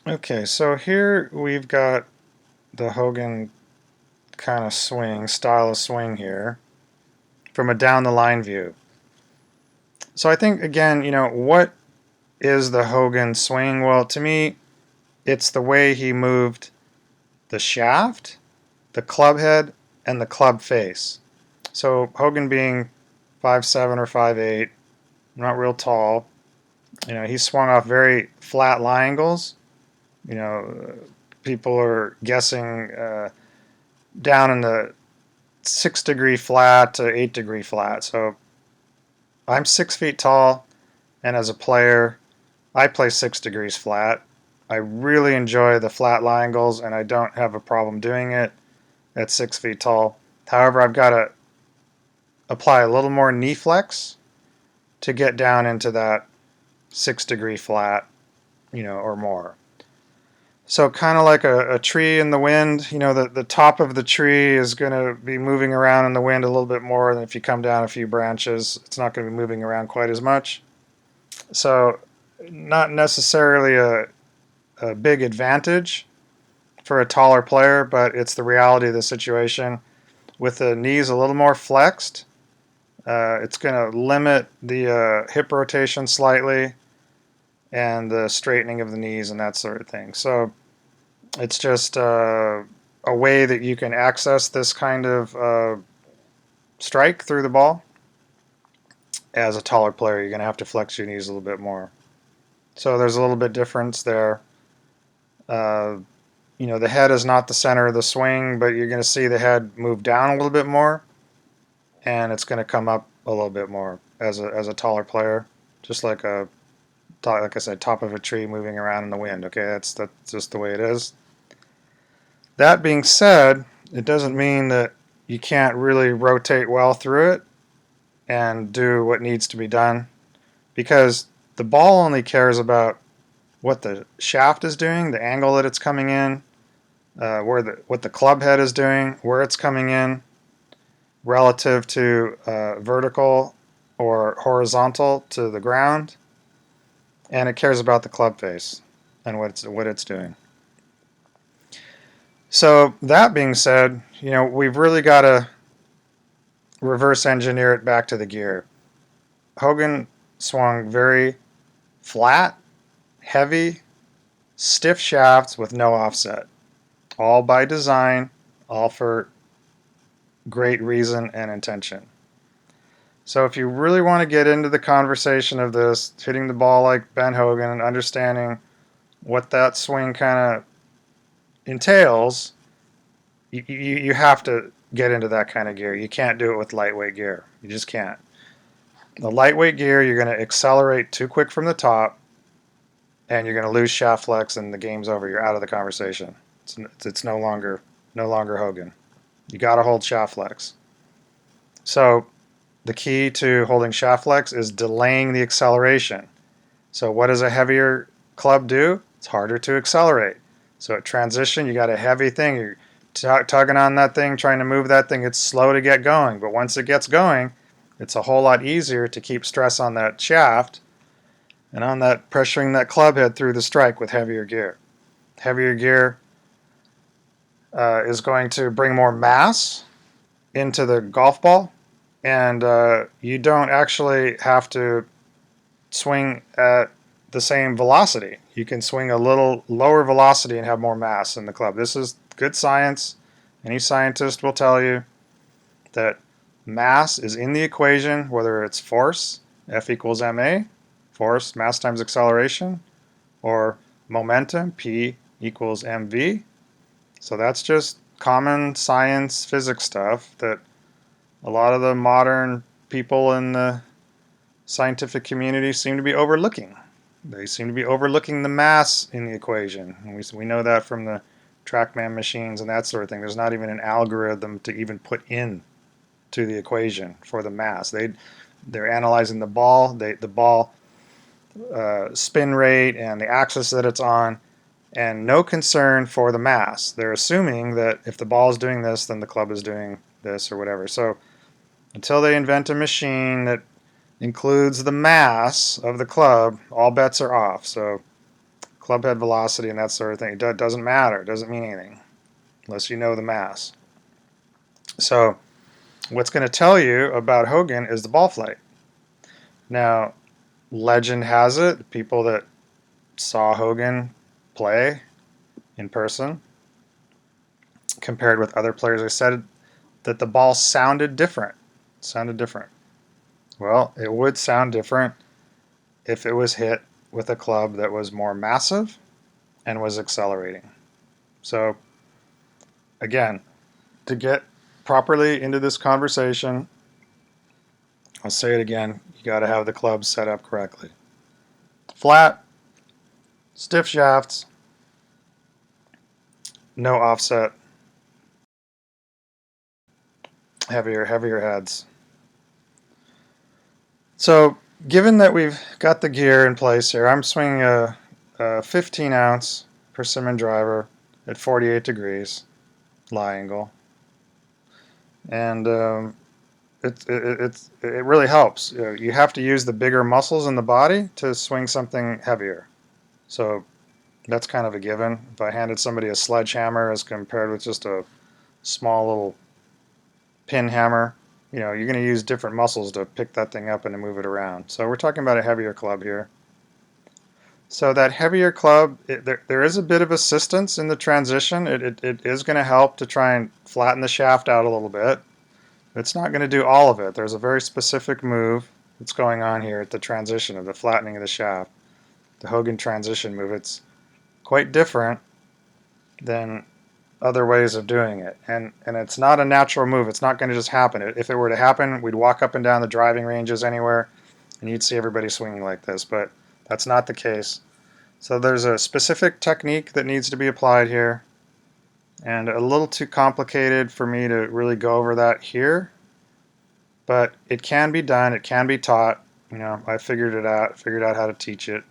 Okay, so here we've got the Hogan kind of swing, style of swing here from a down the line view. So I think, again, what is the Hogan swing? Well, to me, it's the way he moved the shaft, the club head, and the club face. So Hogan being 5'7" or 5'8", not real tall, he swung off very flat lie angles. You know, people are guessing down in the 6-degree flat to 8-degree flat. So I'm 6 feet tall, and as a player, I play 6 degrees flat. I really enjoy the flat lie angles, and I don't have a problem doing it at 6 feet tall. However, I've got to apply a little more knee flex to get down into that 6-degree flat, or more. So kind of like a tree in the wind, the top of the tree is going to be moving around in the wind a little bit more than if you come down a few branches. It's not going to be moving around quite as much. So not necessarily a big advantage for a taller player, but it's the reality of the situation. With the knees a little more flexed, it's going to limit the hip rotation slightly and the straightening of the knees and that sort of thing. So it's just a way that you can access this kind of strike through the ball. As a taller player, you're going to have to flex your knees a little bit more. So there's a little bit difference there. Uh, the head is not the center of the swing, but you're going to see the head move down a little bit more, and it's going to come up a little bit more as a taller player, just like like I said, top of a tree moving around in the wind. Okay, that's just the way it is. That being said, it doesn't mean that you can't really rotate well through it and do what needs to be done, because the ball only cares about what the shaft is doing, the angle that it's coming in, what the club head is doing, where it's coming in relative to vertical or horizontal to the ground, and it cares about the club face and what it's doing. So that being said, we've really got to reverse engineer it back to the gear. Hogan swung very flat, heavy, stiff shafts with no offset, all by design, all for great reason and intention. So if you really want to get into the conversation of this, hitting the ball like Ben Hogan and understanding what that swing kind of entails, you have to get into that kind of gear. You can't do it with lightweight gear. You just can't. The lightweight gear, you're going to accelerate too quick from the top, and you're going to lose shaft flex, and the game's over. You're out of the conversation. It's no longer Hogan. You got to hold shaft flex. So the key to holding shaft flex is delaying the acceleration. So what does a heavier club do? It's harder to accelerate. So at transition, you got a heavy thing. You're tugging on that thing, trying to move that thing. It's slow to get going, but once it gets going, it's a whole lot easier to keep stress on that shaft and on that pressuring that club head through the strike with heavier gear. Heavier gear is going to bring more mass into the golf ball, and you don't actually have to swing at the same velocity. You can swing a little lower velocity and have more mass in the club. This is good science. Any scientist will tell you that mass is in the equation, whether it's force, F equals ma, force, mass times acceleration, or momentum, P equals mv. So that's just common science physics stuff that a lot of the modern people in the scientific community seem to be overlooking. They seem to be overlooking the mass in the equation. And we know that from the TrackMan machines and that sort of thing. There's not even an algorithm to even put in to the equation for the mass. They're analyzing the ball, the ball spin rate and the axis that it's on, and no concern for the mass. They're assuming that if the ball is doing this, then the club is doing this or whatever. So until they invent a machine that includes the mass of the club, all bets are off. So club head velocity and that sort of thing. It doesn't matter. It doesn't mean anything unless you know the mass. So what's going to tell you about Hogan is the ball flight. Now, legend has it, people that saw Hogan play in person, compared with other players, I said that the ball sounded different. Well, it would sound different if it was hit with a club that was more massive and was accelerating. So, again, to get properly into this conversation, I'll say it again, you got to have the club set up correctly. Flat, stiff shafts, no offset, heavier heads. So, given that we've got the gear in place here, I'm swinging a 15 ounce persimmon driver at 48 degrees lie angle, and it really helps. You have to use the bigger muscles in the body to swing something heavier. So that's kind of a given. If I handed somebody a sledgehammer as compared with just a small little pin hammer, you're going to use different muscles to pick that thing up and to move it around. So we're talking about a heavier club here. So that heavier club, there is a bit of assistance in the transition. It is going to help to try and flatten the shaft out a little bit. It's not going to do all of it. There's a very specific move that's going on here at the transition of the flattening of the shaft. The Hogan transition move. It's quite different than other ways of doing it. And it's not a natural move. It's not going to just happen. If it were to happen, we'd walk up and down the driving ranges anywhere and you'd see everybody swinging like this. But that's not the case. So there's a specific technique that needs to be applied here. And a little too complicated for me to really go over that here. But it can be done. It can be taught. I figured it out. Figured out how to teach it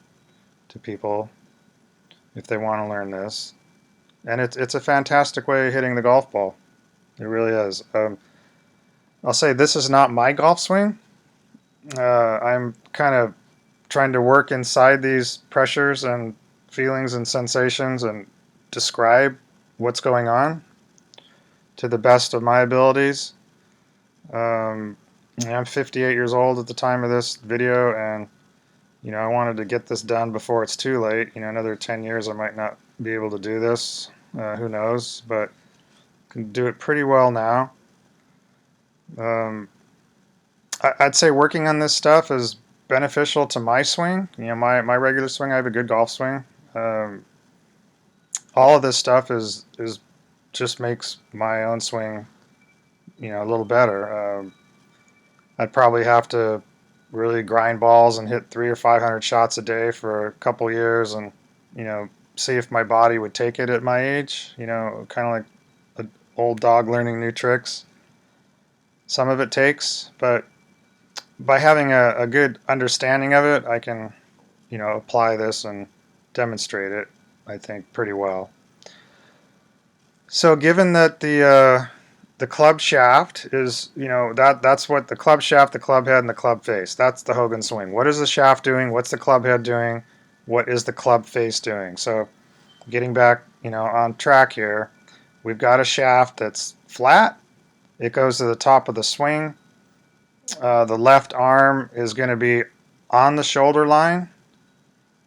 to people if they want to learn this. And it's a fantastic way of hitting the golf ball. It really is. I'll say this is not my golf swing. I'm kind of trying to work inside these pressures and feelings and sensations and describe what's going on to the best of my abilities. I'm 58 years old at the time of this video, and I wanted to get this done before it's too late. Another 10 years I might not be able to do this. Who knows? But I can do it pretty well now. I'd say working on this stuff is beneficial to my swing. My regular swing. I have a good golf swing. All of this stuff is just makes my own swing, a little better. I'd probably have to really grind balls and hit 300 or 500 shots a day for a couple years, and see if my body would take it at my age. Kind of like an old dog learning new tricks. Some of it takes, but by having a good understanding of it, I can, apply this and demonstrate it, I think, pretty well. So given that the club shaft is, that's what the club shaft, the club head, and the club face, that's the Hogan swing. What is the shaft doing? What's the club head doing? What is the club face doing? So getting back, on track here, we've got a shaft that's flat. It goes to the top of the swing. The left arm is going to be on the shoulder line.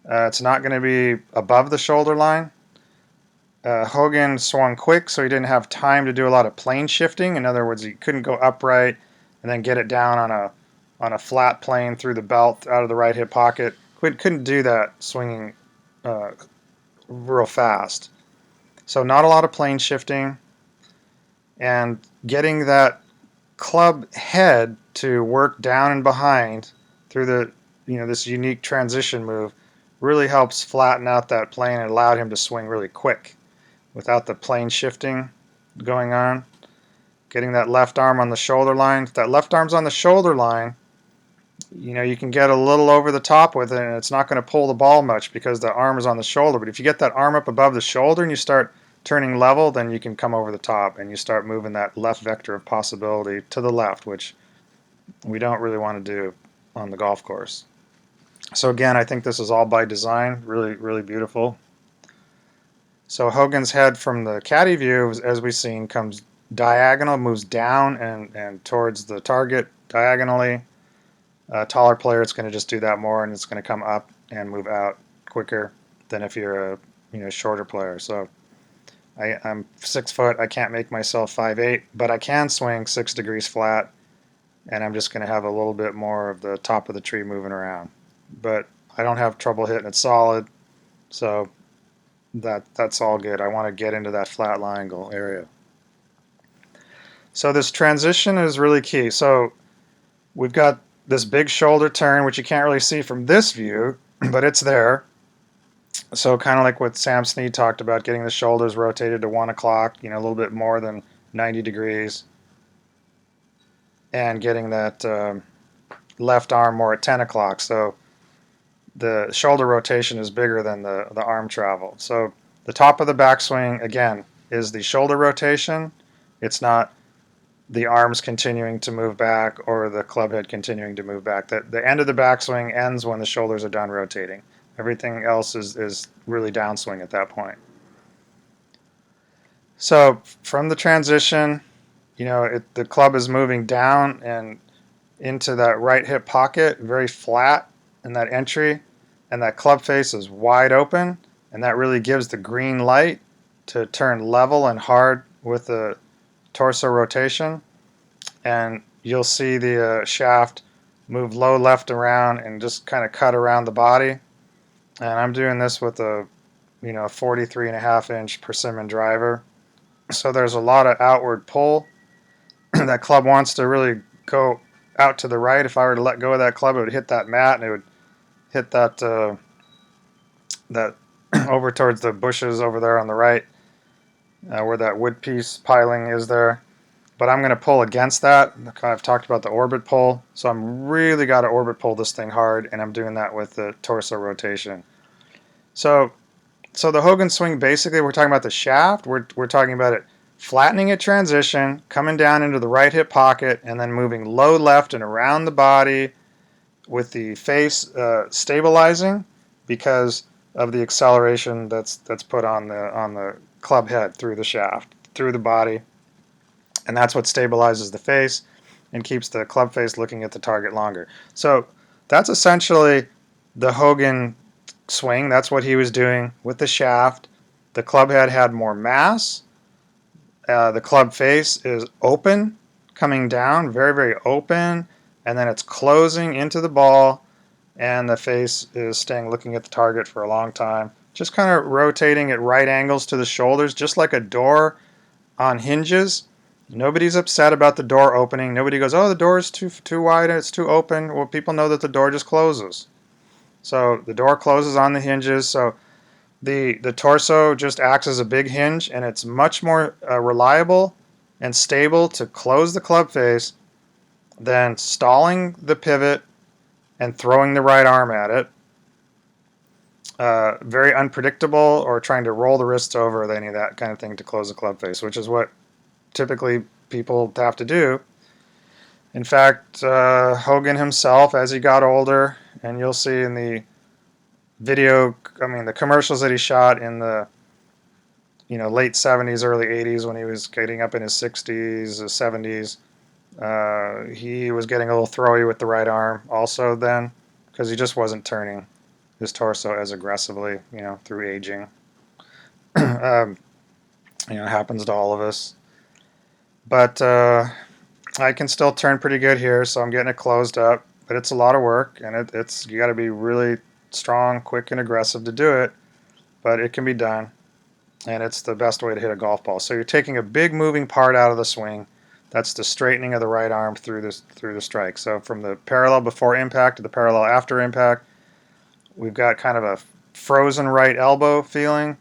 It's not going to be above the shoulder line. Hogan swung quick, so he didn't have time to do a lot of plane shifting. In other words, he couldn't go upright and then get it down on a flat plane through the belt out of the right hip pocket. Couldn't do that swinging real fast. So not a lot of plane shifting, and getting that club head to work down and behind through the this unique transition move really helps flatten out that plane and allowed him to swing really quick without the plane shifting going on. Getting that left arm on the shoulder line. If that left arm's on the shoulder line, you can get a little over the top with it, and it's not going to pull the ball much because the arm is on the shoulder. But if you get that arm up above the shoulder and you start turning level, then you can come over the top and you start moving that left vector of possibility to the left, which we don't really want to do on the golf course. So again, I think this is all by design. Really, really beautiful. So Hogan's head from the caddy view, as we've seen, comes diagonal, moves down and towards the target diagonally. A taller player, it's going to just do that more, and it's going to come up and move out quicker than if you're a shorter player. So I'm 6 foot. I can't make myself 5'8", but I can swing 6 degrees flat, and I'm just going to have a little bit more of the top of the tree moving around. But I don't have trouble hitting it solid, so that's all good. I want to get into that flat lie angle area. So this transition is really key. So we've got this big shoulder turn, which you can't really see from this view, but it's there. So kind of like what Sam Snead talked about, getting the shoulders rotated to 1 o'clock, a little bit more than 90 degrees, and getting that left arm more at 10 o'clock. So the shoulder rotation is bigger than the arm travel. So the top of the backswing, again, is the shoulder rotation. It's not the arms continuing to move back or the club head continuing to move back. The end of the backswing ends when the shoulders are done rotating. Everything else is really downswing at that point. So from the transition, the club is moving down and into that right hip pocket, very flat in that entry, and that club face is wide open, and that really gives the green light to turn level and hard with the torso rotation. And you'll see the shaft move low left around and just kind of cut around the body. And I'm doing this with a 43.5-inch persimmon driver. So there's a lot of outward pull. That club wants to really go out to the right. If I were to let go of that club, it would hit that mat and it would hit that that over towards the bushes over there on the right, where that wood piece piling is there. But I'm going to pull against that. I've talked about the orbit pull, so I'm really got to orbit pull this thing hard, and I'm doing that with the torso rotation. So the Hogan swing, basically, we're talking about the shaft. We're talking about it flattening at transition, coming down into the right hip pocket, and then moving low left and around the body with the face stabilizing because of the acceleration that's put on the club head through the shaft, through the body. And that's what stabilizes the face and keeps the club face looking at the target longer. So that's essentially the Hogan swing. That's what he was doing with the shaft. The club head had more mass. The club face is open, coming down, very, very open, and then it's closing into the ball, and the face is staying looking at the target for a long time. Just kind of rotating at right angles to the shoulders, just like a door on hinges. Nobody's upset about the door opening. Nobody goes, oh, the door is too wide, it's too open. Well, people know that the door just closes. So the door closes on the hinges. So the torso just acts as a big hinge, and it's much more reliable and stable to close the club face than stalling the pivot and throwing the right arm at it. Very unpredictable, or trying to roll the wrists over, any of that kind of thing to close the club face, which is what typically people have to do. In fact, Hogan himself, as he got older, and you'll see in the the commercials that he shot in the late 70s, early 80s, when he was getting up in his 60s, 70s, he was getting a little throwy with the right arm also then, because he just wasn't turning his torso as aggressively, through aging. It happens to all of us. But I can still turn pretty good here, so I'm getting it closed up. But it's a lot of work, and you got to be really strong, quick, and aggressive to do it. But it can be done, and it's the best way to hit a golf ball. So you're taking a big moving part out of the swing. That's the straightening of the right arm through the strike. So from the parallel before impact to the parallel after impact, we've got kind of a frozen right elbow feeling,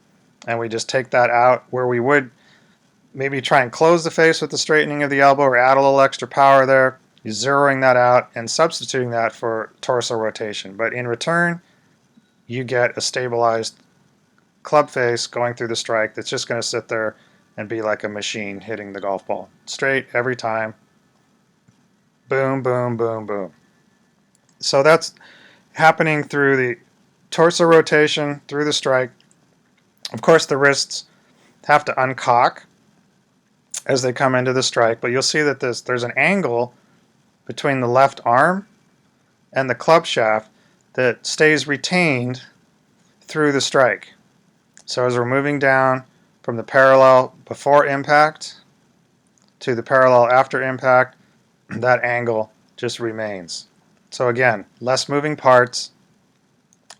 and we just take that out where we would maybe try and close the face with the straightening of the elbow or add a little extra power there. You're zeroing that out and substituting that for torso rotation. But in return, you get a stabilized club face going through the strike that's just going to sit there and be like a machine hitting the golf ball. Straight every time. Boom, boom, boom, boom. So that's happening through the torso rotation, through the strike. Of course, the wrists have to uncock as they come into the strike, but you'll see that there's an angle between the left arm and the club shaft that stays retained through the strike. So as we're moving down from the parallel before impact to the parallel after impact, that angle just remains. So again, less moving parts,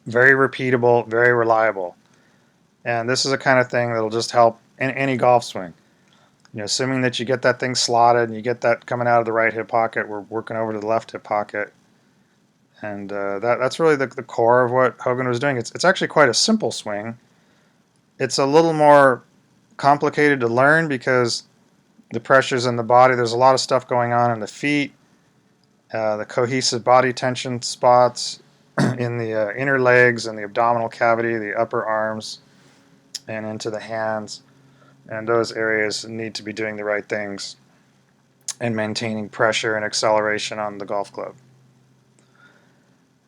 very repeatable, very reliable. And this is the kind of thing that'll just help in any golf swing. Assuming that you get that thing slotted and you get that coming out of the right hip pocket, we're working over to the left hip pocket. And that's really the core of what Hogan was doing. It's actually quite a simple swing. It's a little more complicated to learn because the pressures in the body, there's a lot of stuff going on in the feet, the cohesive body tension spots in the inner legs and the abdominal cavity, the upper arms, and into the hands. And those areas need to be doing the right things and maintaining pressure and acceleration on the golf club.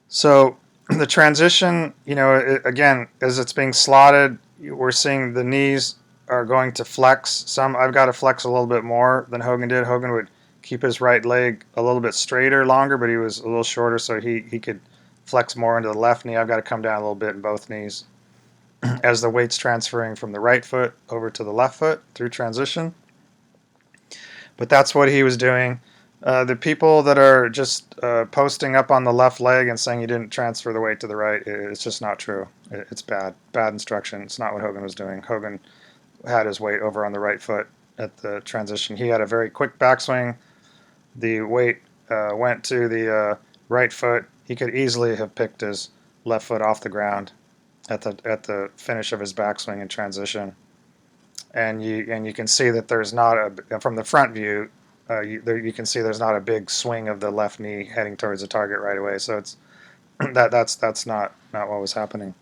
So the transition, again, as it's being slotted, we're seeing the knees are going to flex. I've got to flex a little bit more than Hogan did. Hogan would keep his right leg a little bit straighter, longer, but he was a little shorter, so he could flex more into the left knee. I've got to come down a little bit in both knees as the weight's transferring from the right foot over to the left foot through transition. But that's what he was doing. The people that are just posting up on the left leg and saying you didn't transfer the weight to the right, it's just not true. It's bad instruction. It's not what Hogan was doing. Hogan had his weight over on the right foot at the transition. He had a very quick backswing. The weight went to the right foot. He could easily have picked his left foot off the ground at the finish of his backswing in transition. And you can see that there's not from the front view. You can see there's not a big swing of the left knee heading towards the target right away. So it's that's not what was happening.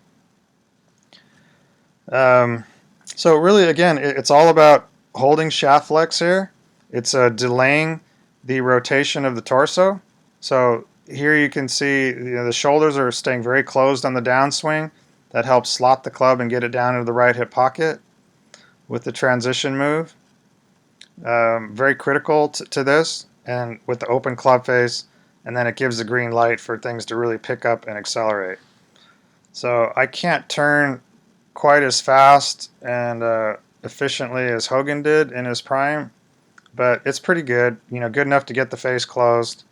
So really, again, it's all about holding shaft flex here. It's delaying the rotation of the torso. So here you can see the shoulders are staying very closed on the downswing. That helps slot the club and get it down into the right hip pocket with the transition move. Very critical to this, and with the open club face, and then it gives the green light for things to really pick up and accelerate. So I can't turn quite as fast and efficiently as Hogan did in his prime, but it's pretty good. Good enough to get the face closed,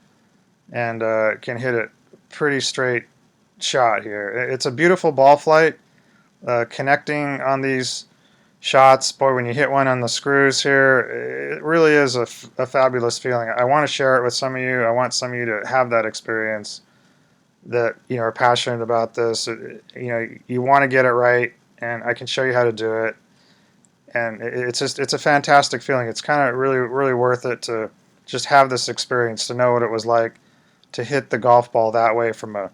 and can hit it pretty straight shot here. It's a beautiful ball flight, connecting on these shots. Boy, when you hit one on the screws here, it really is a fabulous feeling. I want to share it with some of you. I want some of you to have that experience that are passionate about this. You want to get it right, and I can show you how to do it. And it's a fantastic feeling. It's kind of really, really worth it to just have this experience, to know what it was like to hit the golf ball that way from a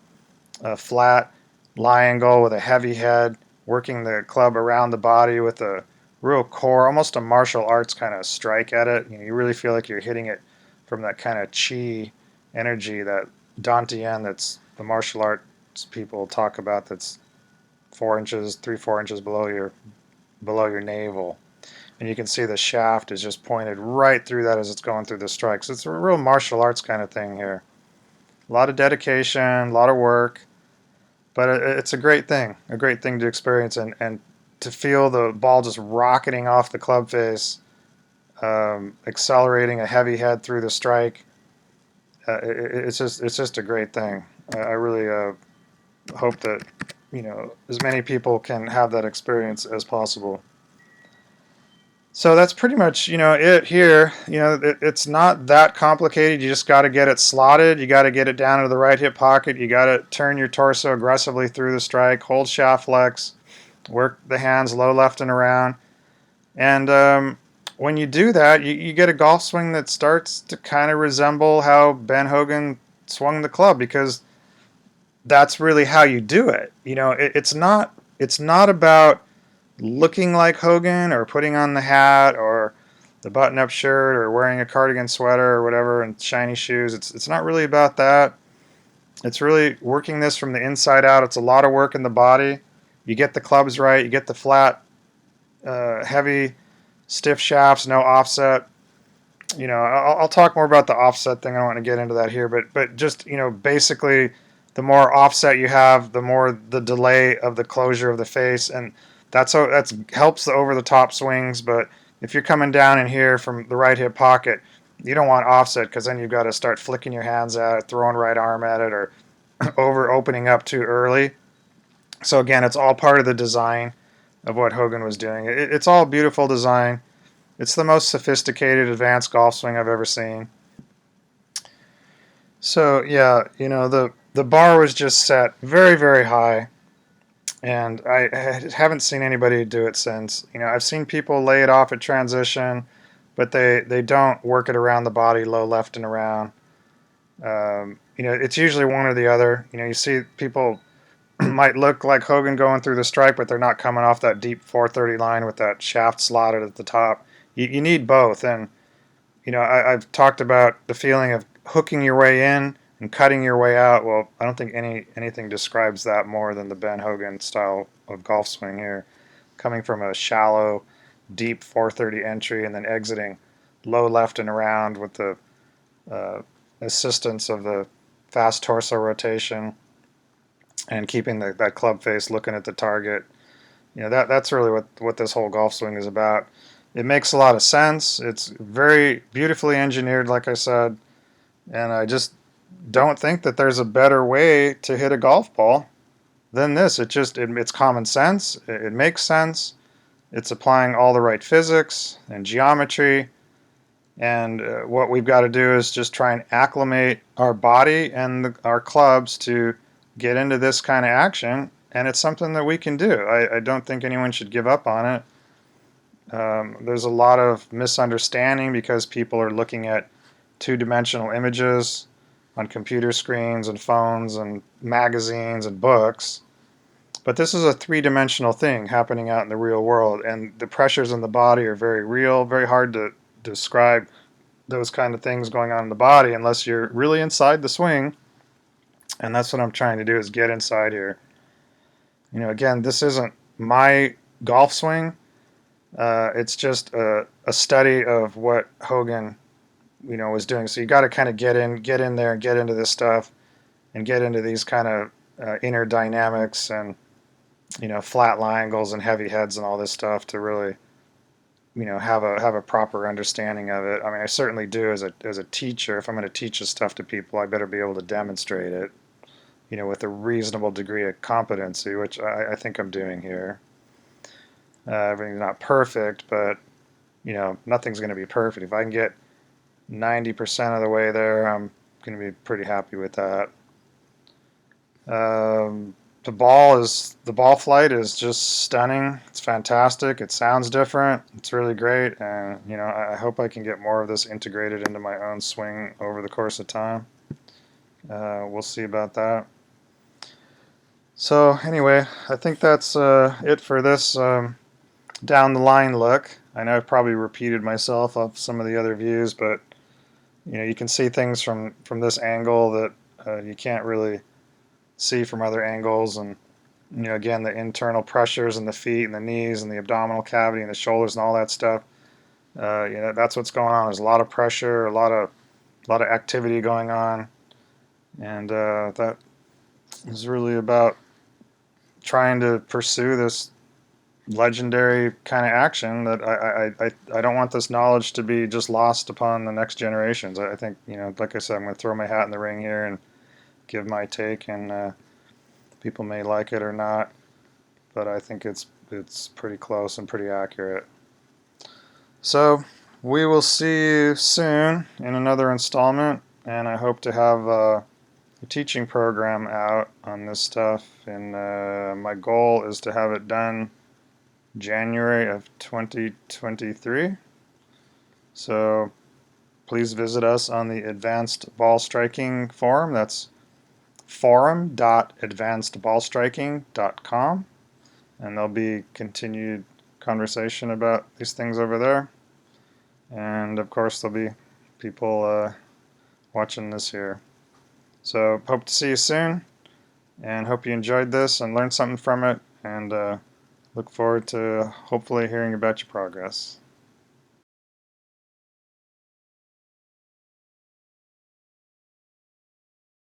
flat lie angle with a heavy head, working the club around the body with a real core, almost a martial arts kind of strike at it. You really feel like you're hitting it from that kind of chi energy, that dantian that's the martial arts people talk about, that's 4 inches, 3-4 inches below your navel. And you can see the shaft is just pointed right through that as it's going through the strike. So it's a real martial arts kind of thing here. A lot of dedication, a lot of work. But it's a great thing to experience, and to feel the ball just rocketing off the club face, accelerating a heavy head through the strike. It's just a great thing. I really hope that as many people can have that experience as possible. So that's pretty much it here. It's not that complicated. You just got to get it slotted. You got to get it down into the right hip pocket. You got to turn your torso aggressively through the strike. Hold shaft flex. Work the hands low, left, and around. And when you do that, you get a golf swing that starts to kind of resemble how Ben Hogan swung the club, because that's really how you do it. It's not about looking like Hogan or putting on the hat or the button-up shirt or wearing a cardigan sweater or whatever and shiny shoes. It's not really about that. It's really working this from the inside out. It's a lot of work in the body. You get the clubs right. You get the flat, heavy, stiff shafts, no offset. I'll talk more about the offset thing. I don't want to get into that here, but just basically, the more offset you have, the more the delay of the closure of the face, and that's helps the over the top swings. But if you're coming down in here from the right hip pocket, you don't want offset because then you've got to start flicking your hands at it, throwing right arm at it, or over opening up too early. So again, it's all part of the design of what Hogan was doing. It's all beautiful design. It's the most sophisticated, advanced golf swing I've ever seen. So yeah, the bar was just set very, very high, and I haven't seen anybody do it since. I've seen people lay it off at transition, but they don't work it around the body, low left and around. It's usually one or the other. You see people might look like Hogan going through the stripe, but they're not coming off that deep 430 line with that shaft slotted at the top. You need both, and I've talked about the feeling of hooking your way in and cutting your way out. Well, I don't think anything describes that more than the Ben Hogan style of golf swing here, coming from a shallow, deep 430 entry and then exiting low left and around with the uh, assistance of the fast torso rotation and keeping that club face looking at the target. That's really what this whole golf swing is about. It makes a lot of sense. It's very beautifully engineered, like I said, and I just don't think that there's a better way to hit a golf ball than this. It's common sense. It makes sense. It's applying all the right physics and geometry, and what we've got to do is just try and acclimate our body and our clubs to get into this kind of action, and it's something that we can do. I don't think anyone should give up on it. There's a lot of misunderstanding because people are looking at two-dimensional images on computer screens and phones and magazines and books. But this is a three-dimensional thing happening out in the real world, and the pressures in the body are very real, very hard to describe those kind of things going on in the body unless you're really inside the swing. And that's what I'm trying to do, is get inside here. Again, this isn't my golf swing. It's just a study of what Hogan, was doing. So you got to kind of get in there and get into this stuff and get into these kind of inner dynamics and flat lie angles and heavy heads and all this stuff to really have a proper understanding of it. I mean, I certainly do as a teacher. If I'm going to teach this stuff to people, I better be able to demonstrate it, with a reasonable degree of competency, which I think I'm doing here. Everything's not perfect, but nothing's going to be perfect. If I can get 90% of the way there, I'm going to be pretty happy with that. The ball flight is just stunning. It's fantastic. It sounds different. It's really great, and I hope I can get more of this integrated into my own swing over the course of time. We'll see about that. So anyway, I think that's it for this down the line look. I know I've probably repeated myself off some of the other views, but you can see things from this angle that you can't really see from other angles, and again, the internal pressures in the feet and the knees and the abdominal cavity and the shoulders and all that stuff. That's what's going on. There's a lot of pressure, a lot of activity going on, and that is really about trying to pursue this legendary kind of action that I don't want this knowledge to be just lost upon the next generations. I think, like I said, I'm going to throw my hat in the ring here and give my take, and people may like it or not, but I think it's pretty close and pretty accurate. So we will see you soon in another installment, and I hope to have a teaching program out on this stuff, and my goal is to have it done January of 2023. So please visit us on the Advanced Ball Striking forum. That's forum.advancedballstriking.com, and there'll be continued conversation about these things over there, and of course there'll be people watching this here. So hope to see you soon, and hope you enjoyed this and learned something from it, and look forward to hopefully hearing about your progress.